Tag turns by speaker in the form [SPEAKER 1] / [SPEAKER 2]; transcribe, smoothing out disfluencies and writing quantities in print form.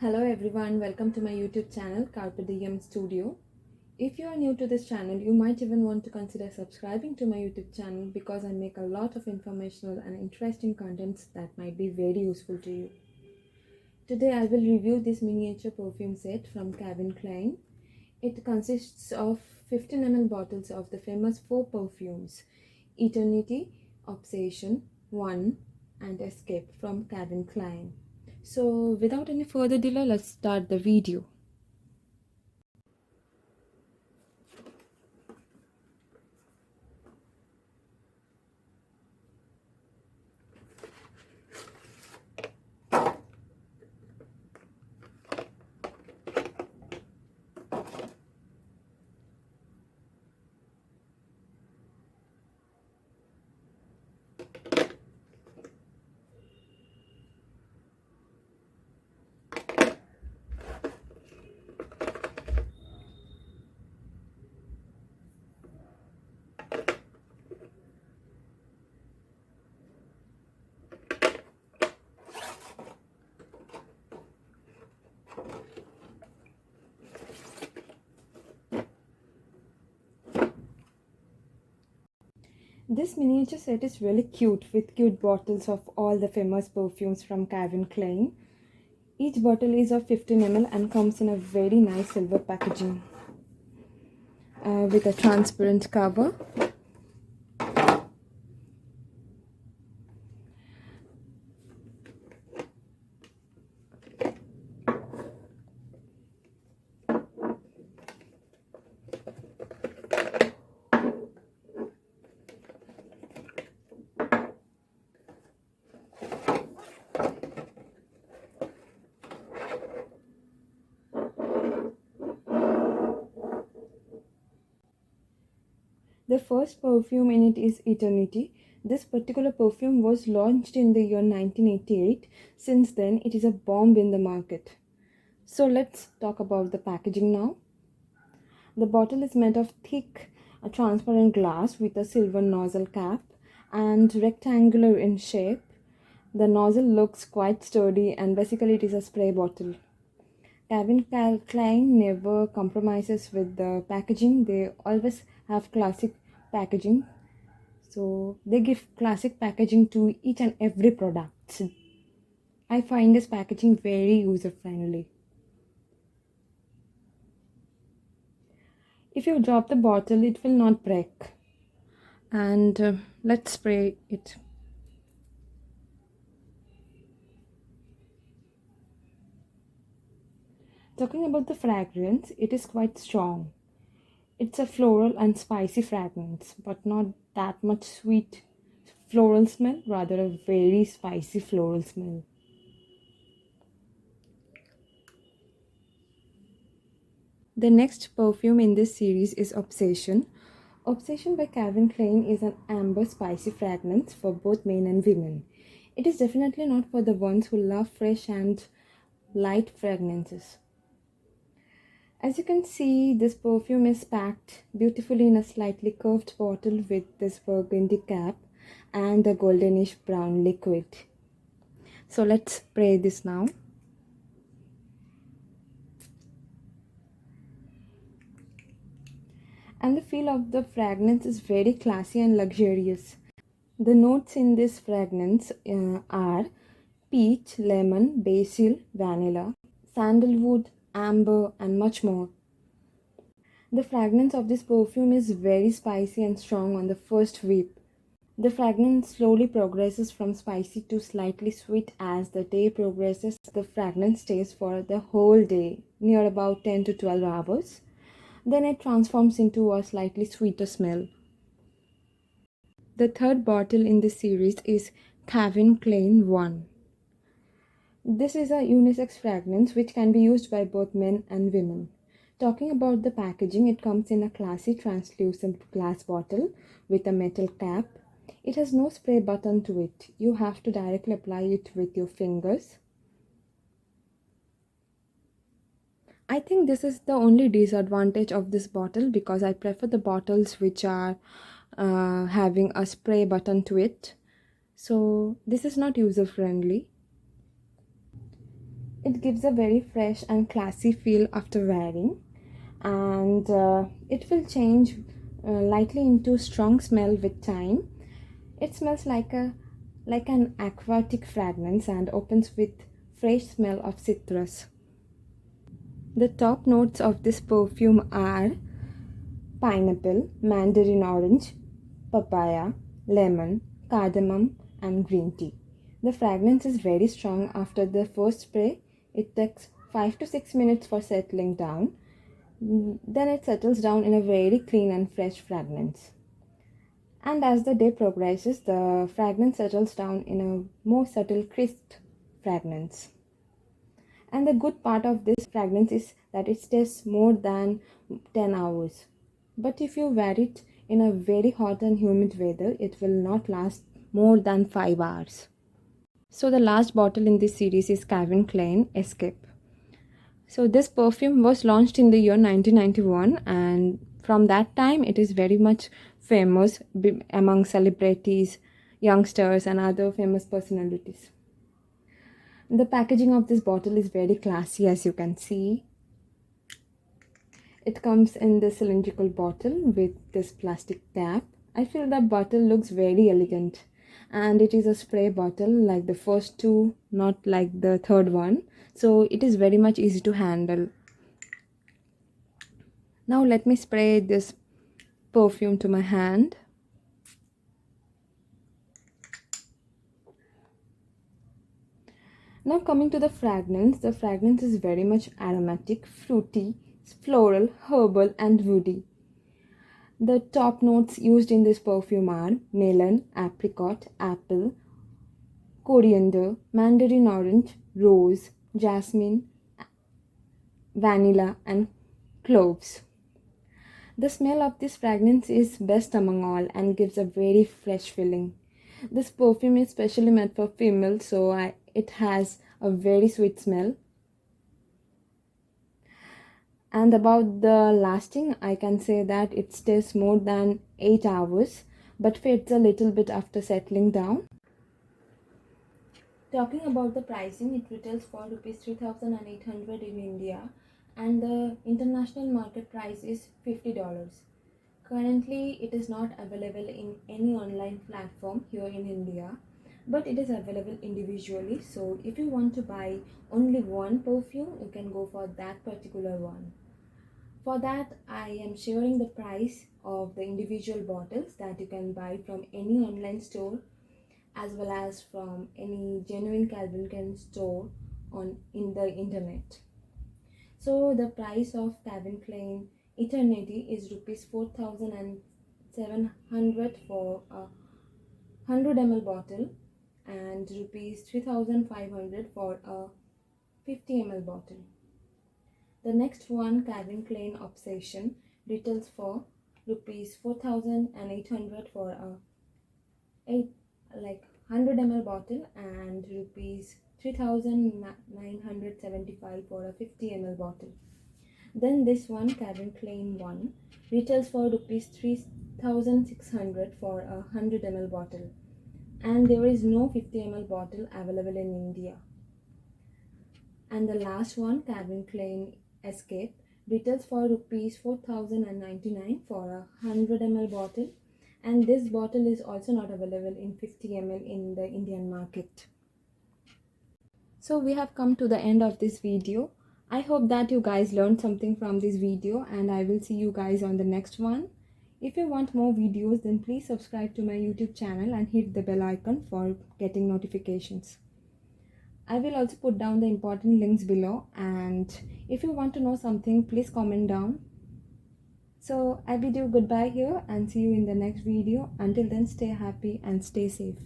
[SPEAKER 1] Hello everyone, welcome to my YouTube channel Carpe Diem Studio. If you are new to this channel, you might even want to consider subscribing to my YouTube channel because I make a lot of informational and interesting contents that might be very useful to you. Today I will review this miniature perfume set from Calvin Klein. It consists of 15 ml bottles of the famous four perfumes: Eternity, Obsession, One, and Escape from Calvin Klein. So without any further delay, let's start the video. This miniature set is really cute with cute bottles of all the famous perfumes from Calvin Klein. Each bottle is of 15 ml and comes in a very nice silver packaging with a transparent cover. The first perfume in it is Eternity. This particular perfume was launched in the year 1988. Since then, it is a bomb in the market. So let's talk about the packaging now. The bottle is made of thick, transparent glass with a silver nozzle cap and rectangular in shape. The nozzle looks quite sturdy and basically it is a spray bottle. Calvin Klein never compromises with the packaging. They always have classic packaging. So they give classic packaging to each and every product. I find this packaging very user friendly. If you drop the bottle, it will not break. And let's spray it. Talking about the fragrance, it is quite strong. It's a floral and spicy fragrance, but not that much sweet floral smell, rather a very spicy floral smell. The next perfume in this series is Obsession. Obsession by Calvin Klein is an amber spicy fragrance for both men and women. It is definitely not for the ones who love fresh and light fragrances. As you can see, this perfume is packed beautifully in a slightly curved bottle with this burgundy cap and the goldenish brown liquid. So let's spray this now. And the feel of the fragrance is very classy and luxurious. The notes in this fragrance are peach, lemon, basil, vanilla, sandalwood, amber, and much more. The fragrance of this perfume is very spicy and strong on the first whiff. The fragrance slowly progresses from spicy to slightly sweet. As the day progresses, the fragrance stays for the whole day, near about 10 to 12 hours. Then it transforms into a slightly sweeter smell. The third bottle in this series is Calvin Klein One. This is a unisex fragrance which can be used by both men and women. Talking about the packaging, it comes in a classy translucent glass bottle with a metal cap. It has no spray button to it. You have to directly apply it with your fingers. I think this is the only disadvantage of this bottle because I prefer the bottles which are having a spray button to it. So this is not user friendly. It gives a very fresh and classy feel after wearing, and it will change lightly into strong smell with time. It smells like an aquatic fragrance and opens with fresh smell of citrus. The top notes of this perfume are pineapple, mandarin orange, papaya, lemon, cardamom, and green tea. The fragrance is very strong after the first spray. It takes 5 to 6 minutes for settling down. Then it settles down in a very clean and fresh fragrance. And as the day progresses, the fragrance settles down in a more subtle, crisp fragrance. And the good part of this fragrance is that it stays more than 10 hours. But if you wear it in a very hot and humid weather, it will not last more than 5 hours. So the last bottle in this series is Calvin Klein Escape. So this perfume was launched in the year 1991, and from that time it is very much famous among celebrities, youngsters, and other famous personalities. The packaging of this bottle is very classy, as you can see. It comes in this cylindrical bottle with this plastic cap. I feel the bottle looks very elegant, and it is a spray bottle like the first two, not like the third one. So it is very much easy to handle. Now let me spray this perfume to my hand. Now coming to the fragrance is very much aromatic, fruity, floral, herbal, and woody. The top notes used in this perfume are melon, apricot, apple, coriander, mandarin orange, rose, jasmine, vanilla, and cloves. The smell of this fragrance is best among all and gives a very fresh feeling. This perfume is specially made for females, so it has a very sweet smell. And about the lasting, I can say that it stays more than 8 hours but fades a little bit after settling down. Talking about the pricing, it retails for rupees 3,800 in India, and the international market price is $50. Currently, it is not available in any online platform here in India, but it is available individually. So, if you want to buy only one perfume, you can go for that particular one. For that, I am sharing the price of the individual bottles that you can buy from any online store as well as from any genuine Calvin Klein store in the internet. So the price of Calvin Klein Eternity is rupees 4,700 for a 100 ml bottle and rupees 3,500 for a 50 ml bottle. The next one, Calvin Klein Obsession, retails for rupees 4,800 for a 100 ml bottle and rupees 3,975 for a 50 ml bottle. Then this one, Calvin Klein 1, retails for rupees 3,600 for a 100 ml bottle, and there is no 50 ml bottle available in India. And the last one, Calvin Klein Escape, retails for rupees 4,099 for a 100 ml bottle, and this bottle is also not available in 50 ml in the Indian market. So we have come to the end of this video. I hope that you guys learned something from this video, and I will see you guys on the next one. If you want more videos, then please subscribe to my YouTube channel and hit the bell icon for getting notifications. I will also put down the important links below, and if you want to know something, please comment down. So I bid you goodbye here and see you in the next video. Until then, stay happy and stay safe.